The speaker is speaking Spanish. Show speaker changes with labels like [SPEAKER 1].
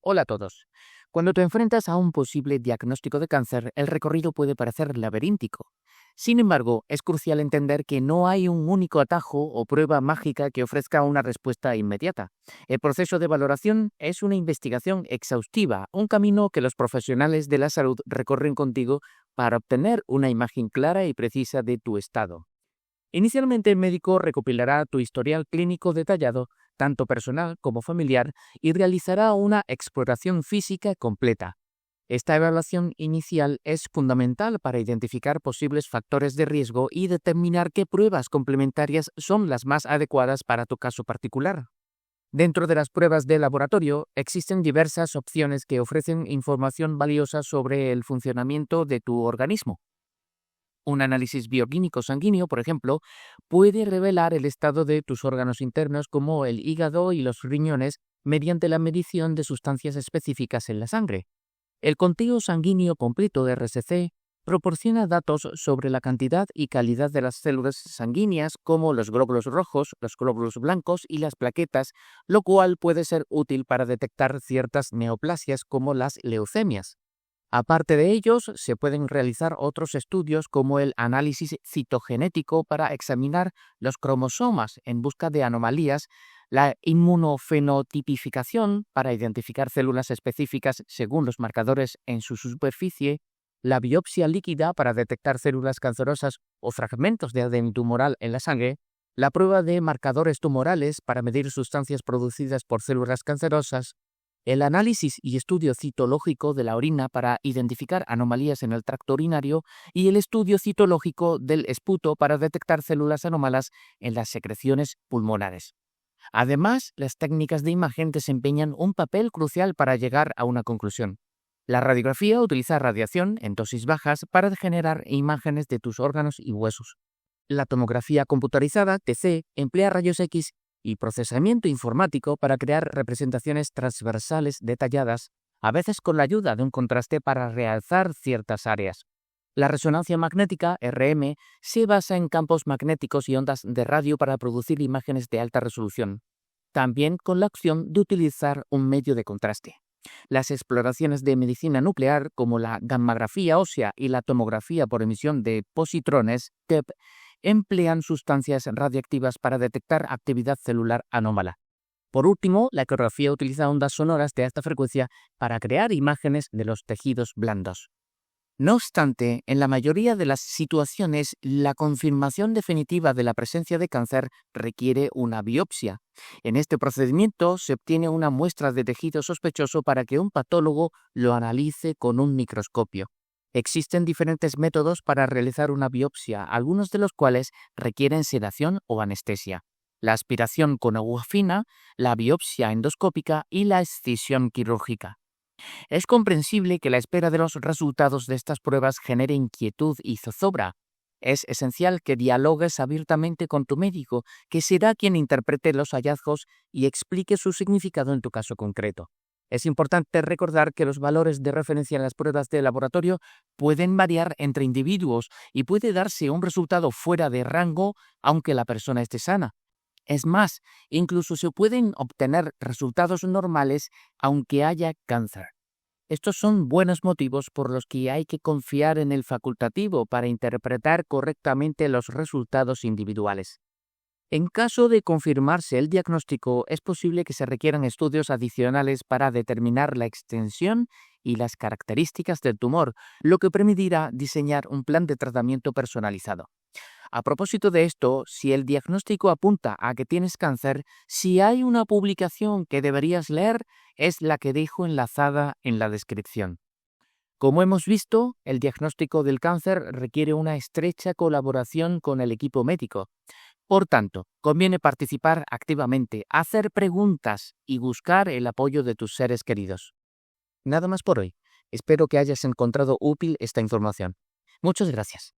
[SPEAKER 1] Hola a todos. Cuando te enfrentas a un posible diagnóstico de cáncer, el recorrido puede parecer laberíntico. Sin embargo, es crucial entender que no hay un único atajo o prueba mágica que ofrezca una respuesta inmediata. El proceso de valoración es una investigación exhaustiva, un camino que los profesionales de la salud recorren contigo para obtener una imagen clara y precisa de tu estado. Inicialmente, el médico recopilará tu historial clínico detallado, tanto personal como familiar, y realizará una exploración física completa. Esta evaluación inicial es fundamental para identificar posibles factores de riesgo y determinar qué pruebas complementarias son las más adecuadas para tu caso particular. Dentro de las pruebas de laboratorio, existen diversas opciones que ofrecen información valiosa sobre el funcionamiento de tu organismo. Un análisis bioquímico sanguíneo, por ejemplo, puede revelar el estado de tus órganos internos como el hígado y los riñones mediante la medición de sustancias específicas en la sangre. El conteo sanguíneo completo de RSC proporciona datos sobre la cantidad y calidad de las células sanguíneas como los glóbulos rojos, los glóbulos blancos y las plaquetas, lo cual puede ser útil para detectar ciertas neoplasias como las leucemias. Aparte de ellos, se pueden realizar otros estudios como el análisis citogenético para examinar los cromosomas en busca de anomalías, la inmunofenotipificación para identificar células específicas según los marcadores en su superficie, la biopsia líquida para detectar células cancerosas o fragmentos de ADN tumoral en la sangre, la prueba de marcadores tumorales para medir sustancias producidas por células cancerosas, el análisis y estudio citológico de la orina para identificar anomalías en el tracto urinario y el estudio citológico del esputo para detectar células anómalas en las secreciones pulmonares. Además, las técnicas de imagen desempeñan un papel crucial para llegar a una conclusión. La radiografía utiliza radiación en dosis bajas para generar imágenes de tus órganos y huesos. La tomografía computarizada, TC, emplea rayos X y procesamiento informático para crear representaciones transversales detalladas, a veces con la ayuda de un contraste para realzar ciertas áreas. La resonancia magnética, RM, se basa en campos magnéticos y ondas de radio para producir imágenes de alta resolución, también con la opción de utilizar un medio de contraste. Las exploraciones de medicina nuclear, como la gammagrafía ósea y la tomografía por emisión de positrones, TEP, emplean sustancias radiactivas para detectar actividad celular anómala. Por último, la ecografía utiliza ondas sonoras de alta frecuencia para crear imágenes de los tejidos blandos. No obstante, en la mayoría de las situaciones, la confirmación definitiva de la presencia de cáncer requiere una biopsia. En este procedimiento se obtiene una muestra de tejido sospechoso para que un patólogo lo analice con un microscopio. Existen diferentes métodos para realizar una biopsia, algunos de los cuales requieren sedación o anestesia. La aspiración con aguja fina, la biopsia endoscópica y la excisión quirúrgica. Es comprensible que la espera de los resultados de estas pruebas genere inquietud y zozobra. Es esencial que dialogues abiertamente con tu médico, que será quien interprete los hallazgos y explique su significado en tu caso concreto. Es importante recordar que los valores de referencia en las pruebas de laboratorio pueden variar entre individuos y puede darse un resultado fuera de rango aunque la persona esté sana. Es más, incluso se pueden obtener resultados normales aunque haya cáncer. Estos son buenos motivos por los que hay que confiar en el facultativo para interpretar correctamente los resultados individuales. En caso de confirmarse el diagnóstico, es posible que se requieran estudios adicionales para determinar la extensión y las características del tumor, lo que permitirá diseñar un plan de tratamiento personalizado. A propósito de esto, si el diagnóstico apunta a que tienes cáncer, si hay una publicación que deberías leer, es la que dejo enlazada en la descripción. Como hemos visto, el diagnóstico del cáncer requiere una estrecha colaboración con el equipo médico. Por tanto, conviene participar activamente, hacer preguntas y buscar el apoyo de tus seres queridos. Nada más por hoy. Espero que hayas encontrado útil esta información. Muchas gracias.